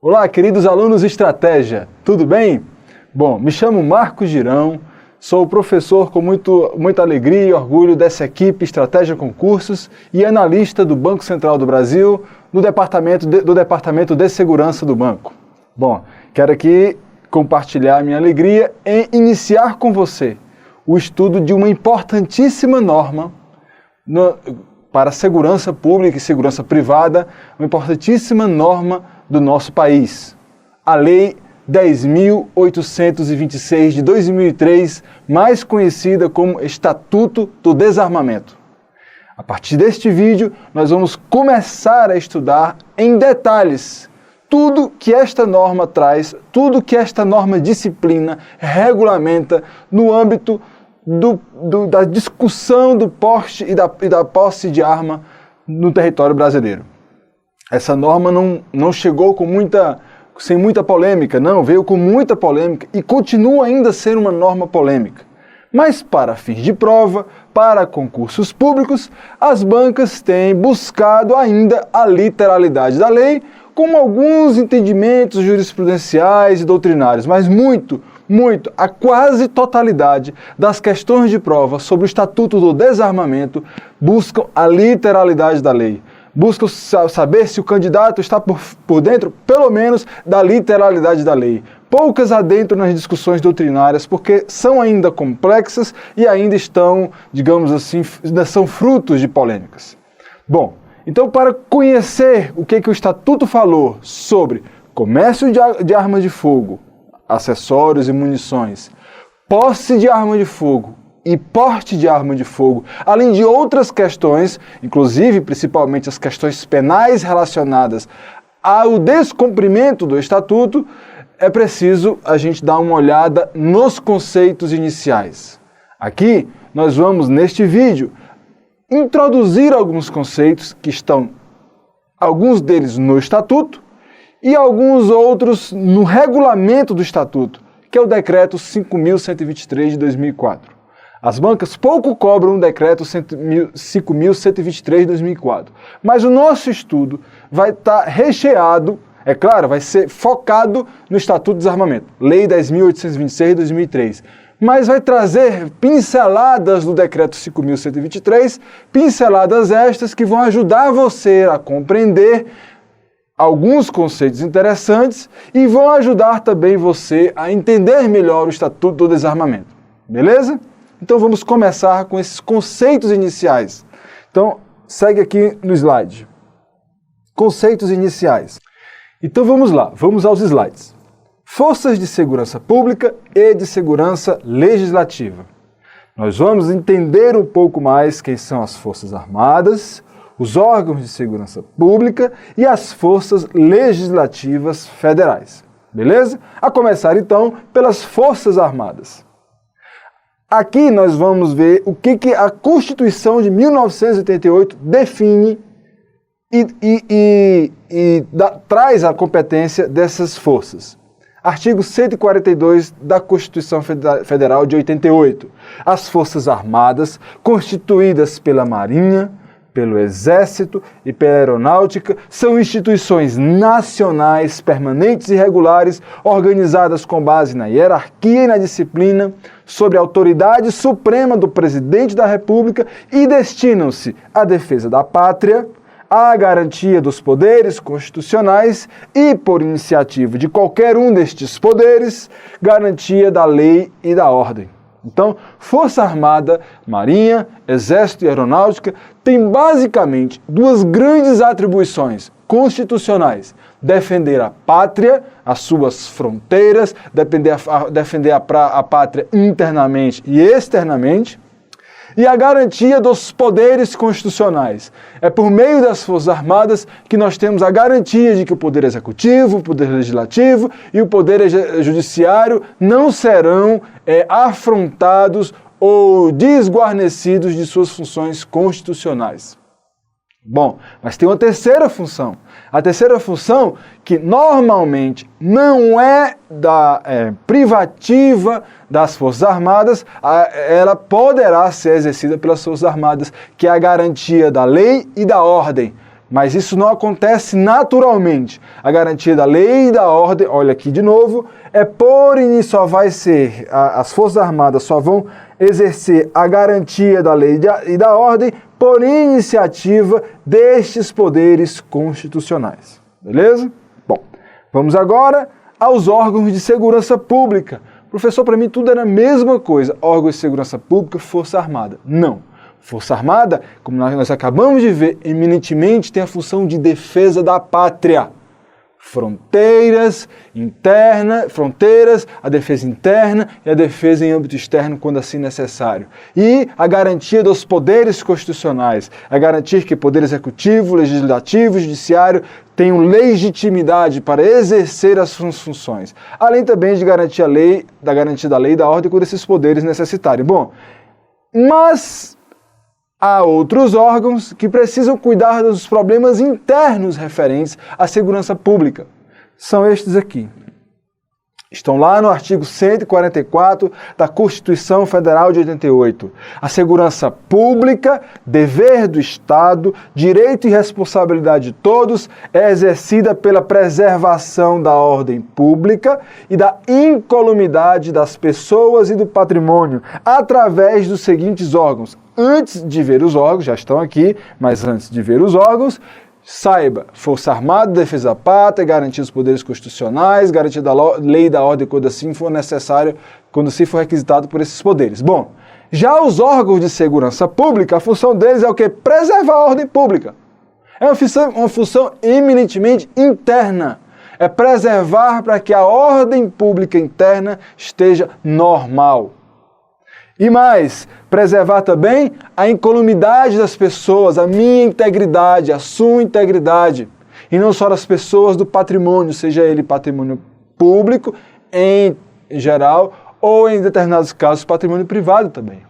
Olá, queridos alunos de Estratégia, tudo bem? Bom, me chamo Marcos Girão, sou professor com muita alegria e orgulho dessa equipe Estratégia Concursos e analista do Banco Central do Brasil, do Departamento de Segurança do Banco. Bom, quero aqui compartilhar minha alegria em iniciar com você o estudo de uma importantíssima norma para a segurança pública e segurança privada, uma importantíssima norma do nosso país, a Lei 10.826 de 2003, mais conhecida como Estatuto do Desarmamento. A partir deste vídeo, nós vamos começar a estudar em detalhes tudo que esta norma traz, tudo que esta norma disciplina, regulamenta no âmbito da discussão do porte e da posse de arma no território brasileiro. Essa norma não chegou sem muita polêmica, não, veio com muita polêmica e continua ainda a ser uma norma polêmica. Mas para fins de prova, para concursos públicos, as bancas têm buscado ainda a literalidade da lei, com alguns entendimentos jurisprudenciais e doutrinários, mas a quase totalidade das questões de prova sobre o Estatuto do Desarmamento buscam a literalidade da lei. Buscam saber se o candidato está por dentro, pelo menos, da literalidade da lei. Poucas adentro nas discussões doutrinárias, porque são ainda complexas e ainda estão, digamos assim, são frutos de polêmicas. Bom, então para conhecer o que o Estatuto falou sobre comércio de armas de fogo, acessórios e munições, posse de arma de fogo e porte de arma de fogo, além de outras questões, inclusive principalmente as questões penais relacionadas ao descumprimento do Estatuto, é preciso a gente dar uma olhada nos conceitos iniciais. Aqui nós vamos, neste vídeo, introduzir alguns conceitos que estão, alguns deles no Estatuto e alguns outros no regulamento do Estatuto, que é o Decreto 5.123 de 2004. As bancas pouco cobram o Decreto 5.123 de 2004, mas o nosso estudo vai estar recheado, é claro, vai ser focado no Estatuto do Desarmamento, Lei 10.826 de 2003, mas vai trazer pinceladas do Decreto 5.123, pinceladas estas que vão ajudar você a compreender alguns conceitos interessantes e vão ajudar também você a entender melhor o Estatuto do Desarmamento. Beleza? Então vamos começar com esses conceitos iniciais. Então, segue aqui no slide. Conceitos iniciais. Então vamos lá, vamos aos slides. Forças de segurança pública e de segurança legislativa. Nós vamos entender um pouco mais quem são as Forças Armadas, os órgãos de segurança pública e as forças legislativas federais. Beleza? A começar então pelas Forças Armadas. Aqui nós vamos ver o que a Constituição de 1988 define e traz a competência dessas forças. Artigo 142 da Constituição Federal de 88. As Forças Armadas, constituídas pela Marinha, pelo Exército e pela Aeronáutica, são instituições nacionais, permanentes e regulares, organizadas com base na hierarquia e na disciplina, sob a autoridade suprema do Presidente da República e destinam-se à defesa da pátria, à garantia dos poderes constitucionais e, por iniciativa de qualquer um destes poderes, garantia da lei e da ordem. Então, Força Armada, Marinha, Exército e Aeronáutica têm basicamente duas grandes atribuições constitucionais: defender a pátria, as suas fronteiras, defender a pátria internamente e externamente, e a garantia dos poderes constitucionais. É por meio das Forças Armadas que nós temos a garantia de que o Poder Executivo, o Poder Legislativo e o Poder Judiciário não serão afrontados ou desguarnecidos de suas funções constitucionais. Bom, mas tem uma terceira função. A terceira função, que normalmente não é privativa das Forças Armadas, ela poderá ser exercida pelas Forças Armadas, que é a garantia da lei e da ordem. mas isso não acontece naturalmente. A garantia da lei e da ordem, olha aqui de novo, as Forças Armadas só vão exercer a garantia da lei e da ordem por iniciativa destes poderes constitucionais. Beleza? Bom, vamos agora aos órgãos de segurança pública. Professor, para mim tudo era a mesma coisa. Órgãos de segurança pública, Força Armada. Não. Força Armada, como nós acabamos de ver, eminentemente tem a função de defesa da pátria. Fronteiras, a defesa interna e a defesa em âmbito externo, quando assim necessário. E a garantia dos poderes constitucionais, a garantir que o poder executivo, legislativo e judiciário tenham legitimidade para exercer as suas funções. Além também de garantir da lei e da ordem quando esses poderes necessitarem. Bom, mas há outros órgãos que precisam cuidar dos problemas internos referentes à segurança pública. São estes aqui. Estão lá no artigo 144 da Constituição Federal de 88. A segurança pública, dever do Estado, direito e responsabilidade de todos, é exercida pela preservação da ordem pública e da incolumidade das pessoas e do patrimônio, através dos seguintes órgãos. Antes de ver os órgãos, já estão aqui, mas antes de ver os órgãos, saiba, Força Armada, Defesa da Pátria, garantia dos poderes constitucionais, garantia da lei e da ordem quando assim for necessário, quando assim for requisitado por esses poderes. Bom, já os órgãos de segurança pública, a função deles é o quê? Preservar a ordem pública. É uma função eminentemente interna. É preservar para que a ordem pública interna esteja normal. E mais, preservar também a incolumidade das pessoas, a minha integridade, a sua integridade. E não só das pessoas, do patrimônio, seja ele patrimônio público em geral ou em determinados casos patrimônio privado também.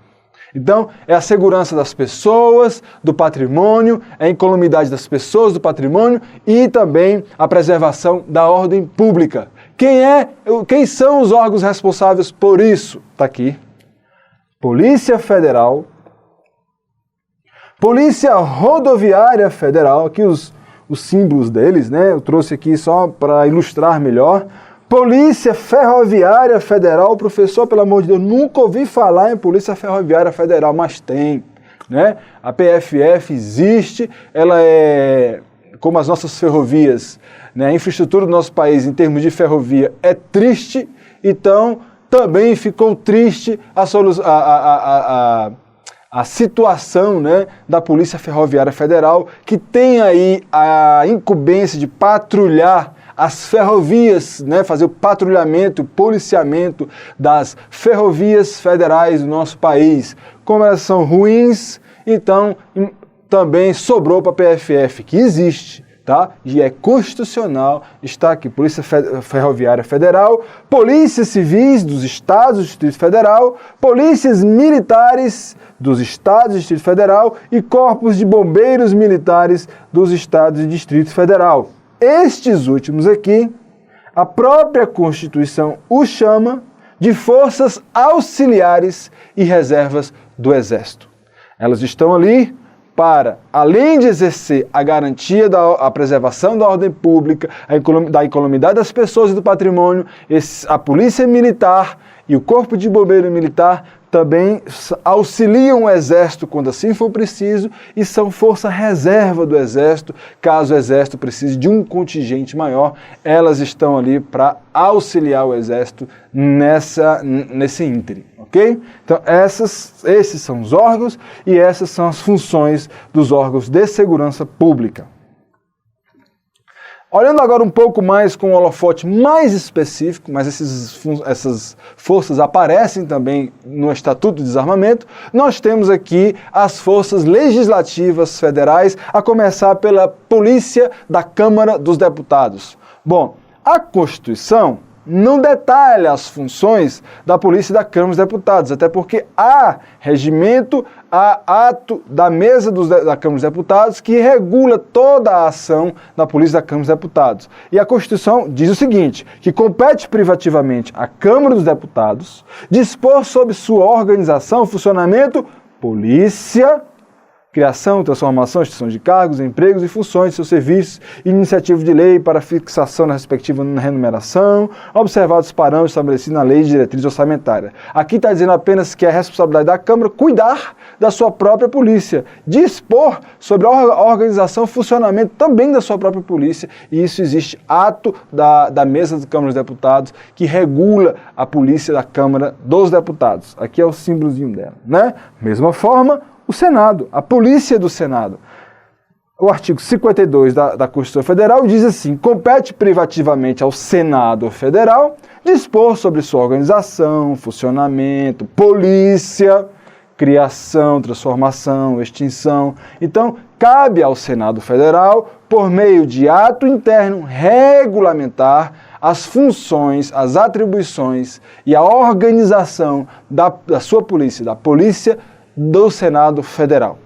Então, é a segurança das pessoas, do patrimônio, a incolumidade das pessoas, do patrimônio e também a preservação da ordem pública. Quem são os órgãos responsáveis por isso? Está aqui. Polícia Federal, Polícia Rodoviária Federal, aqui os símbolos deles, né? Eu trouxe aqui só para ilustrar melhor. Polícia Ferroviária Federal, professor, pelo amor de Deus, nunca ouvi falar em Polícia Ferroviária Federal, mas tem, né? A PFF existe, ela é como as nossas ferrovias, né? A infraestrutura do nosso país em termos de ferrovia é triste, então também ficou triste a situação, né, da Polícia Ferroviária Federal, que tem aí a incumbência de patrulhar as ferrovias, né, fazer o patrulhamento, o policiamento das ferrovias federais do nosso país. Como elas são ruins, então também sobrou para a PFF, que existe. Tá? E é constitucional, está aqui, Polícia Ferroviária Federal, Polícias Civis dos Estados do Distrito Federal, Polícias Militares dos Estados do Distrito Federal e Corpos de Bombeiros Militares dos Estados e Distrito Federal. Estes últimos aqui, a própria Constituição os chama de Forças Auxiliares e Reservas do Exército. Elas estão ali para, além de exercer a garantia da preservação da ordem pública, da incolumidade das pessoas e do patrimônio, a Polícia Militar e o Corpo de Bombeiro Militar também auxiliam o Exército quando assim for preciso e são força reserva do Exército, caso o Exército precise de um contingente maior, elas estão ali para auxiliar o Exército nesse ínterim, ok? Então esses são os órgãos e essas são as funções dos órgãos de segurança pública. Olhando agora um pouco mais com um holofote mais específico, mas essas forças aparecem também no Estatuto de Desarmamento, nós temos aqui as forças legislativas federais, a começar pela Polícia da Câmara dos Deputados. Bom, a Constituição não detalha as funções da Polícia da Câmara dos Deputados, até porque há regimento, há ato da mesa da Câmara dos Deputados que regula toda a ação da Polícia da Câmara dos Deputados. E a Constituição diz o seguinte, que compete privativamente à Câmara dos Deputados dispor sobre sua organização, funcionamento, polícia, criação, transformação, extinção de cargos, empregos e funções de seus serviços, iniciativa de lei para fixação na respectiva remuneração, observados os parâmetros estabelecidos na lei de diretriz orçamentária. Aqui está dizendo apenas que é a responsabilidade da Câmara cuidar da sua própria polícia, dispor sobre a organização e funcionamento também da sua própria polícia, e isso existe ato da mesa da Câmara dos Deputados que regula a polícia da Câmara dos Deputados. Aqui é o símbolozinho dela, né? Mesma forma, o Senado, a polícia do Senado. O artigo 52 da Constituição Federal diz assim: compete privativamente ao Senado Federal dispor sobre sua organização, funcionamento, polícia, criação, transformação, extinção. Então, cabe ao Senado Federal, por meio de ato interno, regulamentar as funções, as atribuições e a organização da sua polícia, da polícia do Senado Federal.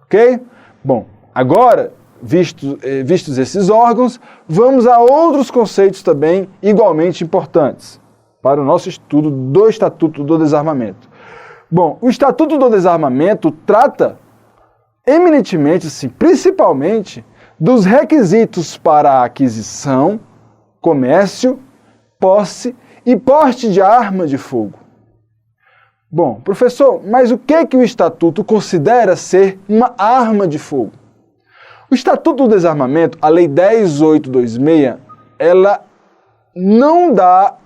Ok? Bom, agora, vistos esses órgãos, vamos a outros conceitos também igualmente importantes para o nosso estudo do Estatuto do Desarmamento. Bom, o Estatuto do Desarmamento trata eminentemente, assim, principalmente, dos requisitos para a aquisição, comércio, posse e porte de arma de fogo. Bom, professor, mas o que o Estatuto considera ser uma arma de fogo? O Estatuto do Desarmamento, a Lei 10.826, ela não dá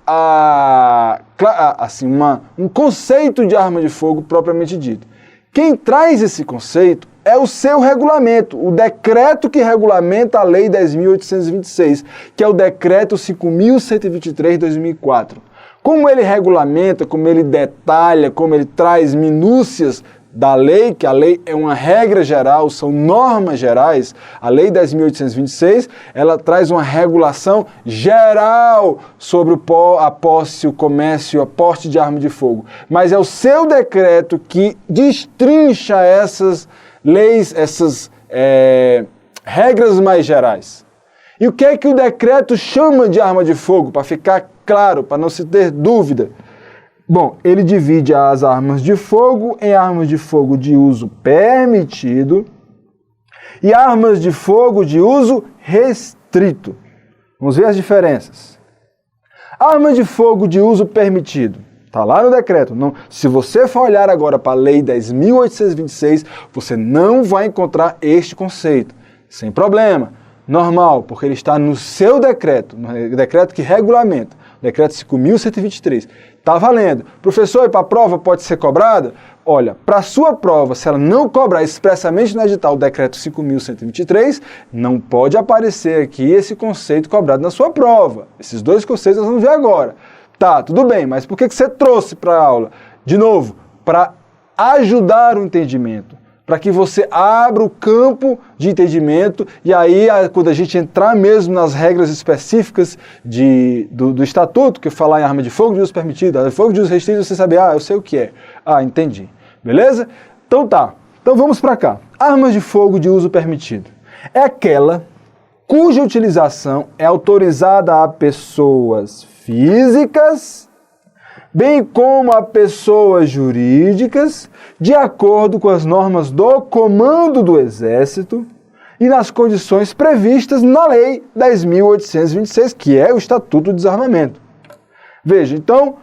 um conceito de arma de fogo propriamente dito. Quem traz esse conceito é o seu regulamento, o decreto que regulamenta a Lei 10.826, que é o Decreto 5.123 de 2004. Como ele regulamenta, como ele detalha, como ele traz minúcias da lei, que a lei é uma regra geral, são normas gerais, a Lei 10.826, ela traz uma regulação geral sobre a posse, o comércio, a porte de arma de fogo. Mas é o seu decreto que destrincha essas leis, essas regras mais gerais. E o que o decreto chama de arma de fogo, para ficar claro, para não se ter dúvida? Bom, ele divide as armas de fogo em armas de fogo de uso permitido e armas de fogo de uso restrito. Vamos ver as diferenças. Arma de fogo de uso permitido. Está lá no decreto. Não, se você for olhar agora para a Lei 10.826, você não vai encontrar este conceito. Sem problema. Normal, porque ele está no seu decreto, no decreto que regulamenta, decreto 5.123. Está valendo. Professor, e para a prova pode ser cobrada? Olha, para a sua prova, se ela não cobrar expressamente no edital o decreto 5.123, não pode aparecer aqui esse conceito cobrado na sua prova. Esses dois conceitos nós vamos ver agora. Tá, tudo bem, mas por que você trouxe para a aula? De novo, para ajudar o entendimento, para que você abra o campo de entendimento e aí, quando a gente entrar mesmo nas regras específicas do Estatuto, que falar em arma de fogo de uso permitido, de fogo de uso restrito, você sabe, eu sei o que é. Entendi. Beleza? Então tá. Então vamos para cá. Armas de fogo de uso permitido. É aquela cuja utilização é autorizada a pessoas físicas, bem como a pessoas jurídicas, de acordo com as normas do Comando do Exército e nas condições previstas na Lei 10.826, que é o Estatuto do Desarmamento. Veja, então,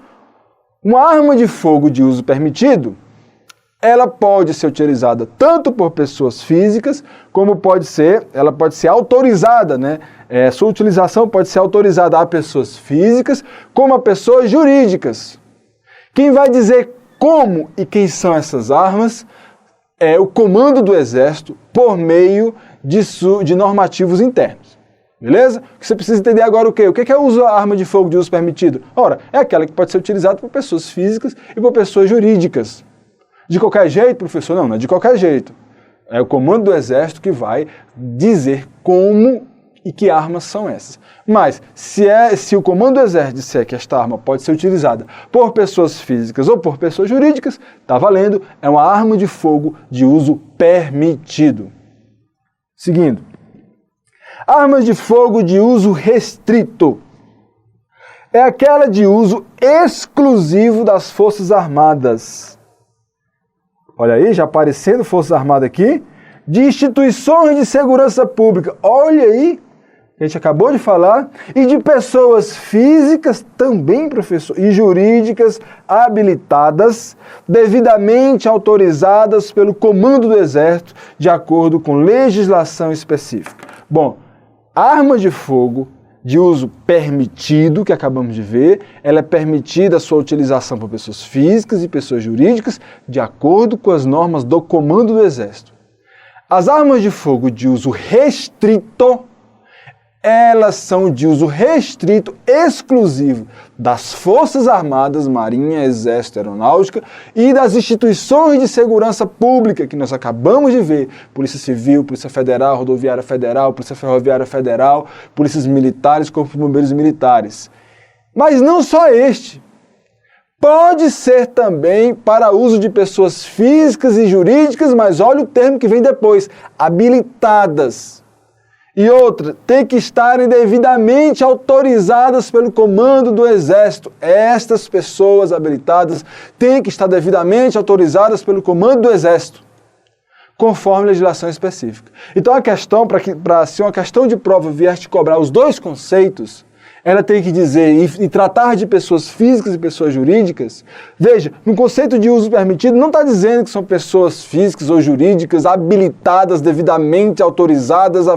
uma arma de fogo de uso permitido, ela pode ser utilizada tanto por pessoas físicas, como ela pode ser autorizada, né? Sua utilização pode ser autorizada a pessoas físicas, como a pessoas jurídicas. Quem vai dizer como e quem são essas armas é o Comando do Exército por meio de normativos internos. Beleza? Você precisa entender agora o quê? O que é a arma de fogo de uso permitido? Ora, é aquela que pode ser utilizada por pessoas físicas e por pessoas jurídicas. De qualquer jeito, professor? Não é de qualquer jeito. É o Comando do Exército que vai dizer como e que armas são essas. Mas, se o Comando do Exército disser que esta arma pode ser utilizada por pessoas físicas ou por pessoas jurídicas, está valendo, é uma arma de fogo de uso permitido. Seguindo. Armas de fogo de uso restrito. É aquela de uso exclusivo das Forças Armadas. Olha aí, já aparecendo Forças Armadas aqui. de instituições de segurança pública, olha aí, a gente acabou de falar, e de pessoas físicas também, professor, e jurídicas habilitadas, devidamente autorizadas pelo Comando do Exército, de acordo com legislação específica. Bom, arma de fogo de uso permitido, que acabamos de ver, ela é permitida a sua utilização por pessoas físicas e pessoas jurídicas, de acordo com as normas do Comando do Exército. As armas de fogo de uso restrito, elas são de uso restrito exclusivo das Forças Armadas, Marinha, Exército, Aeronáutica e das instituições de segurança pública que nós acabamos de ver. Polícia Civil, Polícia Federal, Rodoviária Federal, Polícia Ferroviária Federal, Polícias Militares, Corpo de Bombeiros Militares. Mas não só este. Pode ser também para uso de pessoas físicas e jurídicas, mas olha o termo que vem depois, habilitadas. E outra, tem que estarem devidamente autorizadas pelo Comando do Exército. Estas pessoas habilitadas têm que estar devidamente autorizadas pelo Comando do Exército, conforme legislação específica. Então a questão, para se uma questão de prova vier te cobrar os dois conceitos, ela tem que dizer e tratar de pessoas físicas e pessoas jurídicas. Veja, no conceito de uso permitido, não está dizendo que são pessoas físicas ou jurídicas habilitadas, devidamente autorizadas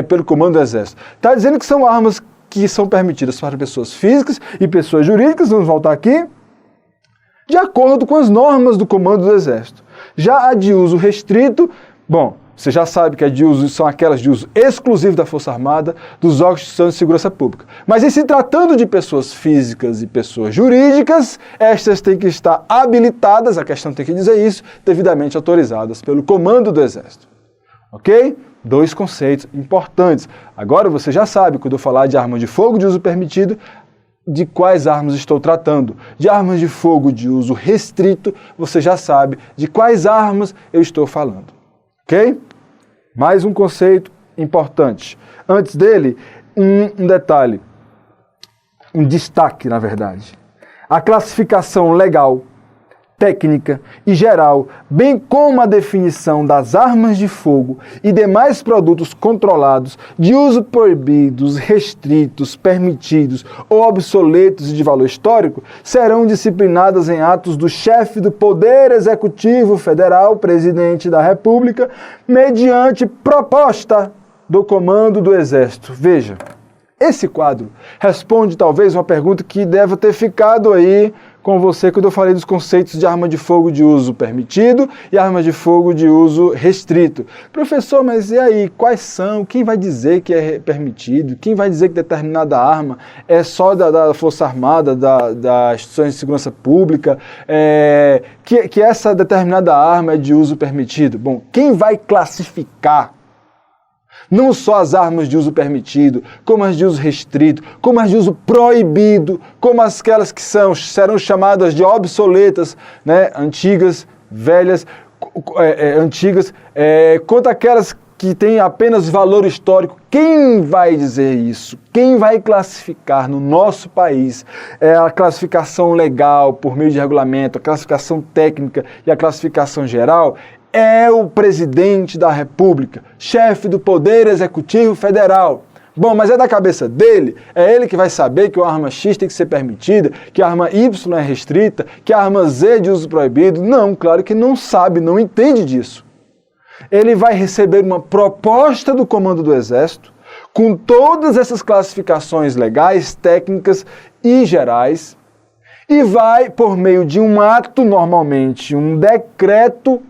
pelo Comando do Exército. Está dizendo que são armas que são permitidas para pessoas físicas e pessoas jurídicas, vamos voltar aqui, de acordo com as normas do Comando do Exército. Já a de uso restrito, bom, você já sabe que são aquelas de uso exclusivo da Força Armada, dos órgãos de segurança pública. Mas em se tratando de pessoas físicas e pessoas jurídicas, estas têm que estar habilitadas, a questão tem que dizer isso, devidamente autorizadas pelo Comando do Exército. Ok? Dois conceitos importantes. Agora você já sabe, quando eu falar de arma de fogo de uso permitido, de quais armas estou tratando. De armas de fogo de uso restrito, você já sabe de quais armas eu estou falando. Ok? Mais um conceito importante. Antes dele, um detalhe, um destaque, na verdade. A classificação legal, técnica e geral, bem como a definição das armas de fogo e demais produtos controlados, de uso proibidos, restritos, permitidos ou obsoletos e de valor histórico, serão disciplinadas em atos do chefe do Poder Executivo Federal, Presidente da República, mediante proposta do Comando do Exército. Veja, esse quadro responde talvez uma pergunta que deve ter ficado aí com você quando eu falei dos conceitos de arma de fogo de uso permitido e arma de fogo de uso restrito. Professor, mas e aí, quais são? Quem vai dizer que é permitido? Quem vai dizer que determinada arma é só da Força Armada, das instituições de segurança pública, que essa determinada arma é de uso permitido? Bom, quem vai classificar não só as armas de uso permitido, como as de uso restrito, como as de uso proibido, como aquelas que serão chamadas de obsoletas, né, antigas, velhas, quanto aquelas que têm apenas valor histórico. Quem vai dizer isso? Quem vai classificar no nosso país a classificação legal por meio de regulamento, a classificação técnica e a classificação geral? É o Presidente da República, chefe do Poder Executivo Federal. Bom, mas é da cabeça dele? É ele que vai saber que a arma X tem que ser permitida, que a arma Y é restrita, que a arma Z é de uso proibido? Não, claro que não sabe, não entende disso. Ele vai receber uma proposta do Comando do Exército, com todas essas classificações legais, técnicas e gerais, e vai, por meio de um ato, normalmente um decreto,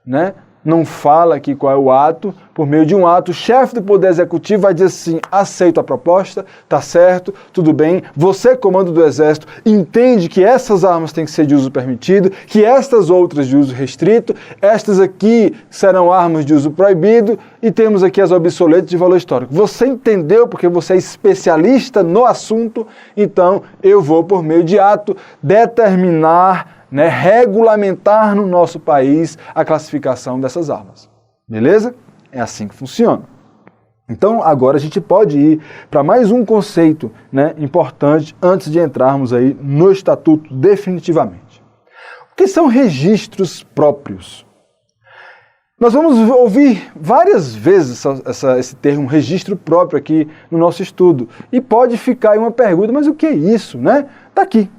né? Não fala aqui qual é o ato, por meio de um ato, o chefe do Poder Executivo vai dizer assim: aceito a proposta, tá certo, tudo bem, você, Comando do Exército, entende que essas armas têm que ser de uso permitido, que estas outras de uso restrito, estas aqui serão armas de uso proibido e temos aqui as obsoletas de valor histórico. Você entendeu porque você é especialista no assunto, então eu vou, por meio de ato, determinar, regulamentar no nosso país a classificação dessas armas. Beleza? É assim que funciona. Então, agora a gente pode ir para mais um conceito, importante antes de entrarmos aí no Estatuto definitivamente. O que são registros próprios? Nós vamos ouvir várias vezes esse termo registro próprio aqui no nosso estudo. E pode ficar aí uma pergunta, mas o que é isso, né? Está aqui.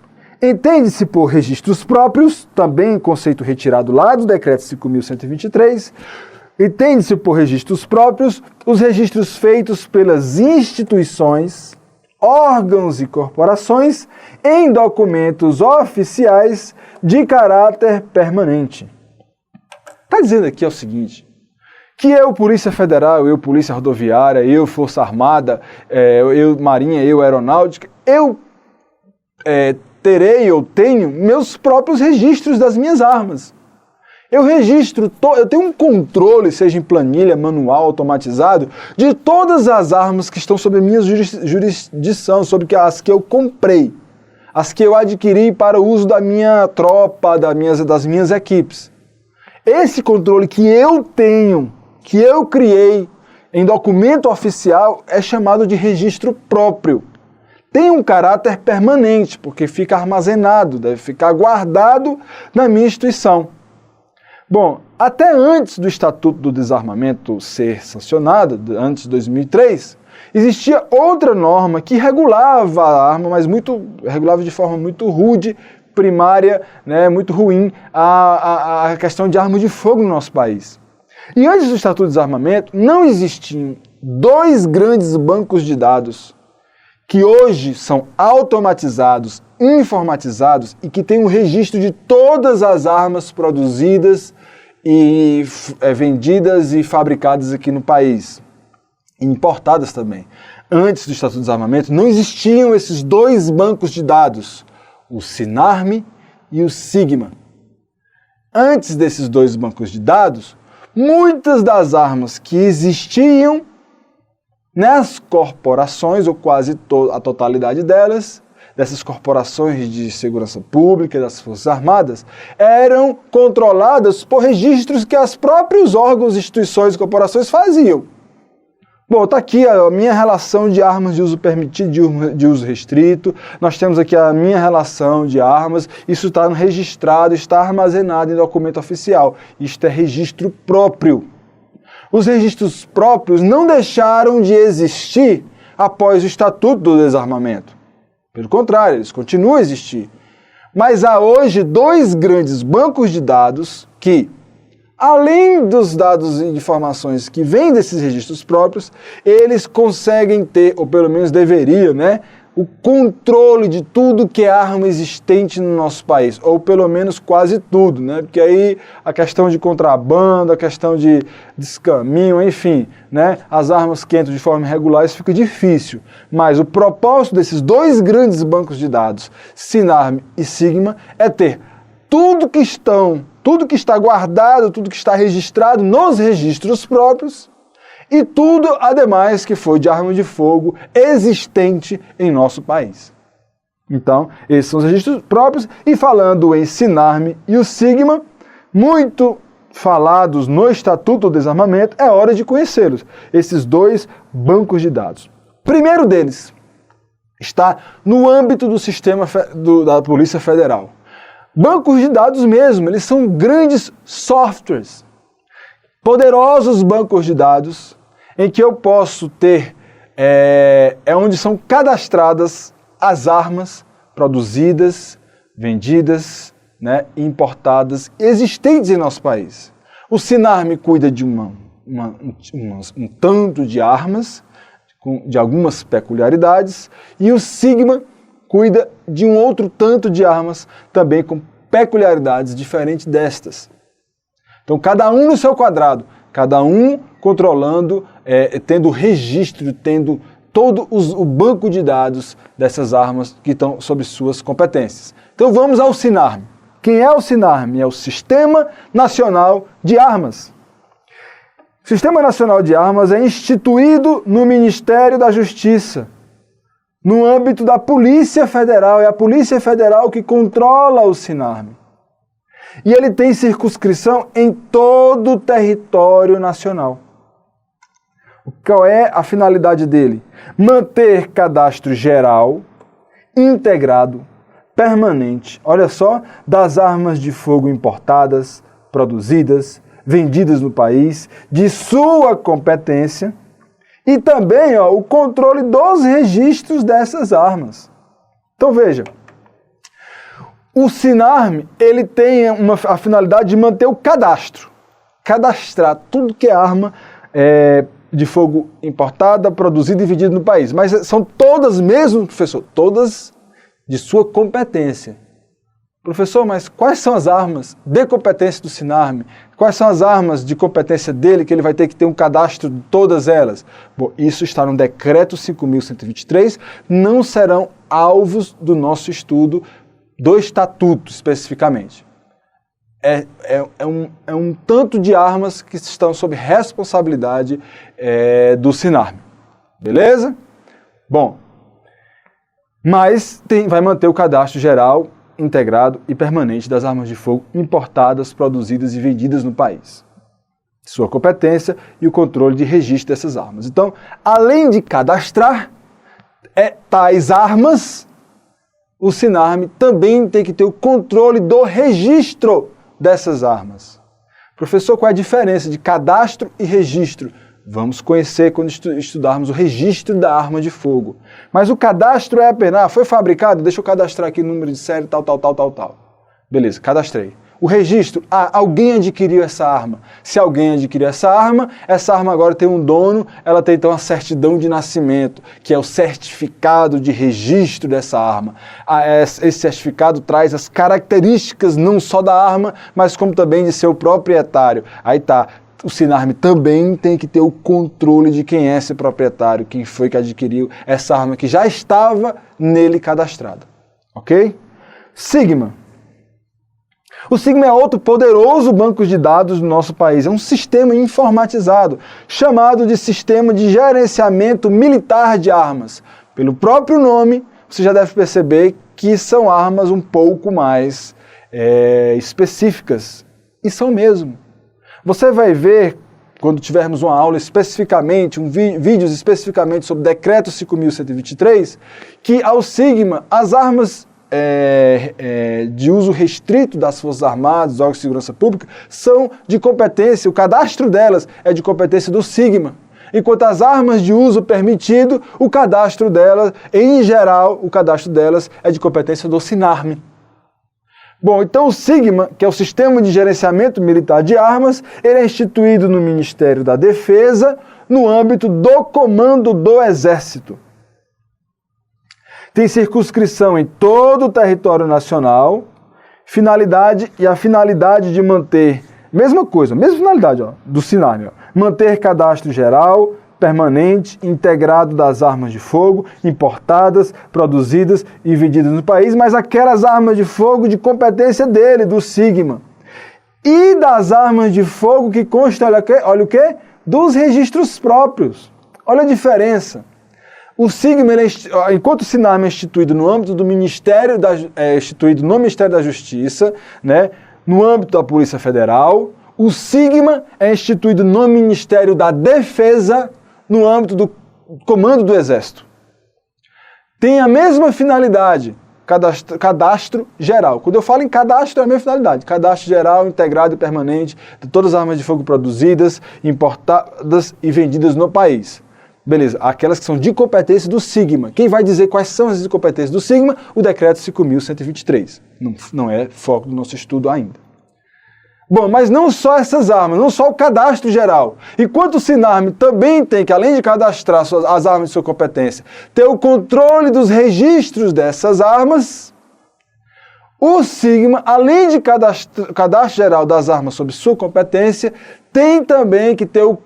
Entende-se por registros próprios, também conceito retirado lá do Decreto 5.123, entende-se por registros próprios os registros feitos pelas instituições, órgãos e corporações em documentos oficiais de caráter permanente. Está dizendo aqui o seguinte, que eu, Polícia Federal, eu, Polícia Rodoviária, eu, Força Armada, eu, Marinha, eu, Aeronáutica, eu tenho meus próprios registros das minhas armas. Eu registro, eu tenho um controle, seja em planilha, manual, automatizado, de todas as armas que estão sob a minha jurisdição, sobre as que eu comprei, as que eu adquiri para o uso da minha tropa, das minhas equipes. Esse controle que eu tenho, que eu criei em documento oficial, é chamado de registro próprio. Tem um caráter permanente, porque fica armazenado, deve ficar guardado na minha instituição. Bom, até antes do Estatuto do Desarmamento ser sancionado, antes de 2003, existia outra norma que regulava a arma, mas regulava de forma muito rude, primária, né, muito ruim, a questão de arma de fogo no nosso país. E antes do Estatuto do Desarmamento, não existiam dois grandes bancos de dados que hoje são automatizados, informatizados e que têm um registro de todas as armas produzidas e vendidas e fabricadas aqui no país, e importadas também. Antes do Estatuto do Desarmamento, não existiam esses dois bancos de dados, o SINARME e o SIGMA. Antes desses dois bancos de dados, muitas das armas que existiam nas corporações, ou quase a totalidade delas, dessas corporações de segurança pública, das Forças Armadas, eram controladas por registros que os próprios órgãos, instituições e corporações faziam. Bom, está aqui a minha relação de armas de uso permitido, de uso restrito, nós temos aqui a minha relação de armas, isso está registrado, está armazenado em documento oficial. Isto é registro próprio. Os registros próprios não deixaram de existir após o Estatuto do Desarmamento. Pelo contrário, eles continuam a existir. Mas há hoje dois grandes bancos de dados que, além dos dados e informações que vêm desses registros próprios, eles conseguem ter, ou pelo menos deveriam, né, o controle de tudo que é arma existente no nosso país, ou pelo menos quase tudo, né? Porque aí a questão de contrabando, a questão de descaminho, enfim, né? As armas que entram de forma irregular, isso fica difícil. Mas o propósito desses dois grandes bancos de dados, SINARME e SIGMA, é ter tudo que está guardado, tudo que está registrado nos registros próprios, e tudo, ademais, que foi de arma de fogo existente em nosso país. Então, esses são os registros próprios, e falando em SINARME e o SIGMA, muito falados no Estatuto do Desarmamento, é hora de conhecê-los, esses dois bancos de dados. O primeiro deles está no âmbito do sistema da Polícia Federal. Bancos de dados mesmo, eles são grandes softwares, poderosos bancos de dados, em que eu posso ter, onde são cadastradas as armas produzidas, vendidas, né, importadas, existentes em nosso país. O SINARME cuida de um tanto de armas, de algumas peculiaridades, e o SIGMA cuida de um outro tanto de armas, também com peculiaridades diferentes destas. Então, cada um no seu quadrado, cada um controlando, tendo registro, tendo todo o banco de dados dessas armas que estão sob suas competências. Então vamos ao SINARME. Quem é o SINARME? É o Sistema Nacional de Armas. O Sistema Nacional de Armas é instituído no Ministério da Justiça, no âmbito da Polícia Federal. É a Polícia Federal que controla o SINARME. E ele tem circunscrição em todo o território nacional. Qual é a finalidade dele? Manter cadastro geral, integrado, permanente, olha só, das armas de fogo importadas, produzidas, vendidas no país, de sua competência e também o controle dos registros dessas armas. Então veja, o Sinarme ele tem a finalidade de manter o cadastro, cadastrar tudo que é arma de fogo importada, produzida e vendida no país. Mas são todas mesmo, professor? Todas de sua competência. Professor, mas quais são as armas de competência do Sinarme? Quais são as armas de competência dele que ele vai ter que ter um cadastro de todas elas? Bom, isso está no Decreto 5.123, não serão alvos do nosso estudo do Estatuto, especificamente. É um tanto de armas que estão sob responsabilidade do Sinarme. Beleza? Bom, mas vai manter o cadastro geral, integrado e permanente das armas de fogo importadas, produzidas e vendidas no país. Sua competência e o controle de registro dessas armas. Então, além de cadastrar tais armas, o Sinarme também tem que ter o controle do registro dessas armas. Professor, qual é a diferença de cadastro e registro? Vamos conhecer quando estudarmos o registro da arma de fogo. Mas o cadastro é apenas, foi fabricado, deixa eu cadastrar aqui o número de série, tal. Beleza, cadastrei. O registro, alguém adquiriu essa arma. Se alguém adquiriu essa arma agora tem um dono, ela tem então a certidão de nascimento, que é o certificado de registro dessa arma. Esse certificado traz as características não só da arma, mas como também de seu proprietário. Aí tá. O Sinarme também tem que ter o controle de quem é esse proprietário, quem foi que adquiriu essa arma que já estava nele cadastrada. Ok? Sigma. O Sigma é outro poderoso banco de dados do nosso país. É um sistema informatizado, chamado de Sistema de Gerenciamento Militar de Armas. Pelo próprio nome, você já deve perceber que são armas um pouco mais específicas. E são mesmo. Você vai ver, quando tivermos uma aula especificamente, vídeos especificamente sobre o Decreto 5.123, que ao Sigma, as armas de uso restrito das Forças Armadas, dos órgãos de segurança pública, são de competência, o cadastro delas é de competência do Sigma. Enquanto as armas de uso permitido, o cadastro delas, em geral, o cadastro delas é de competência do Sinarme. Bom, então o Sigma, que é o Sistema de Gerenciamento Militar de Armas, ele é instituído no Ministério da Defesa, no âmbito do Comando do Exército. Tem circunscrição em todo o território nacional, finalidade de manter, mesma finalidade do Sinarme, manter cadastro geral, permanente, integrado das armas de fogo importadas, produzidas e vendidas no país, mas aquelas armas de fogo de competência dele, do Sigma. E das armas de fogo que constam, olha o quê? Dos registros próprios. Olha a diferença. O Sigma, enquanto o Sinarme é instituído no âmbito do Ministério instituído no Ministério da Justiça, né, no âmbito da Polícia Federal, o Sigma é instituído no Ministério da Defesa, no âmbito do Comando do Exército. Tem a mesma finalidade, cadastro geral. Quando eu falo em cadastro, é a mesma finalidade. Cadastro geral, integrado e permanente de todas as armas de fogo produzidas, importadas e vendidas no país. Beleza, aquelas que são de competência do Sigma. Quem vai dizer quais são as de competência do Sigma? O Decreto 5.123. Não é foco do nosso estudo ainda. Bom, mas não só essas armas, não só o cadastro geral. Enquanto o Sinarme também tem que, além de cadastrar as armas de sua competência, ter o controle dos registros dessas armas, o Sigma, além de cadastro geral das armas sob sua competência, tem também que ter o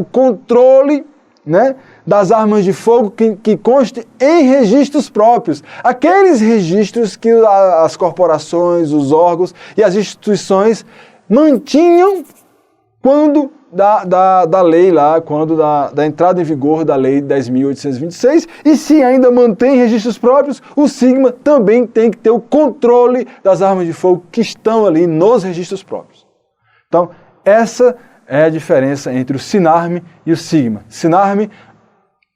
controle, né, das armas de fogo que constem em registros próprios. Aqueles registros que as corporações, os órgãos e as instituições mantinham quando da lei lá, quando da entrada em vigor da lei 10.826, e se ainda mantém registros próprios, o Sigma também tem que ter o controle das armas de fogo que estão ali nos registros próprios. Então, essa é a diferença entre o Sinarme e o Sigma. Sinarme,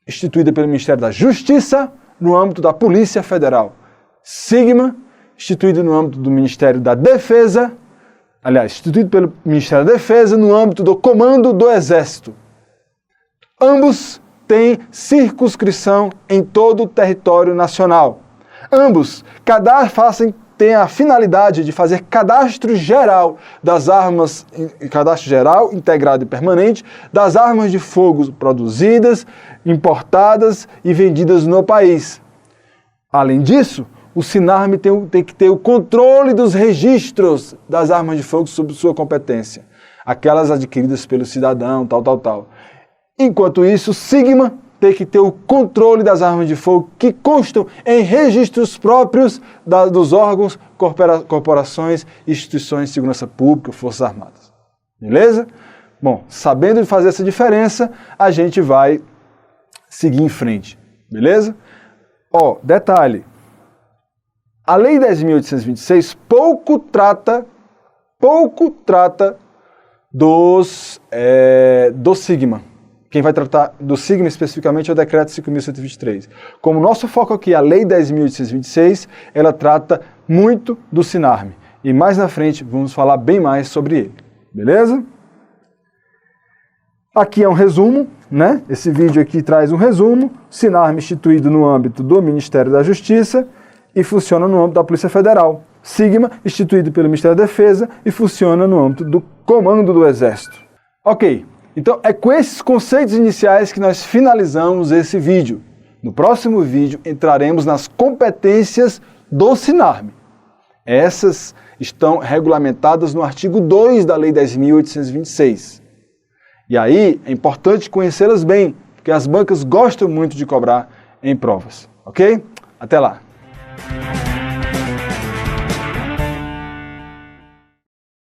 instituída pelo Ministério da Justiça, no âmbito da Polícia Federal. Sigma, instituído no âmbito do Ministério da Defesa, aliás, instituído pelo Ministério da Defesa no âmbito do Comando do Exército. Ambos têm circunscrição em todo o território nacional. Ambos têm a finalidade de fazer cadastro geral das armas, cadastro geral, integrado e permanente, das armas de fogo produzidas, importadas e vendidas no país. Além disso, o SINARME tem que ter o controle dos registros das armas de fogo sob sua competência, aquelas adquiridas pelo cidadão, tal. Enquanto isso, o SIGMA tem que ter o controle das armas de fogo que constam em registros próprios dos órgãos, corporações, instituições de segurança pública, Forças Armadas. Beleza? Bom, sabendo de fazer essa diferença, a gente vai seguir em frente. Beleza? Ó, detalhe. A Lei 10.826 pouco trata do SIGMA. Quem vai tratar do SIGMA especificamente é o Decreto 5.123. Como o nosso foco aqui é a Lei 10.826, ela trata muito do SINARME. E mais na frente vamos falar bem mais sobre ele. Beleza? Aqui é um resumo, né? Esse vídeo aqui traz um resumo. SINARME instituído no âmbito do Ministério da Justiça e funciona no âmbito da Polícia Federal. SIGMA instituído pelo Ministério da Defesa e funciona no âmbito do Comando do Exército. Ok. Então, é com esses conceitos iniciais que nós finalizamos esse vídeo. No próximo vídeo, entraremos nas competências do SINARME. Essas estão regulamentadas no artigo 2 da Lei 10.826. E aí, é importante conhecê-las bem, porque as bancas gostam muito de cobrar em provas. Ok? Até lá!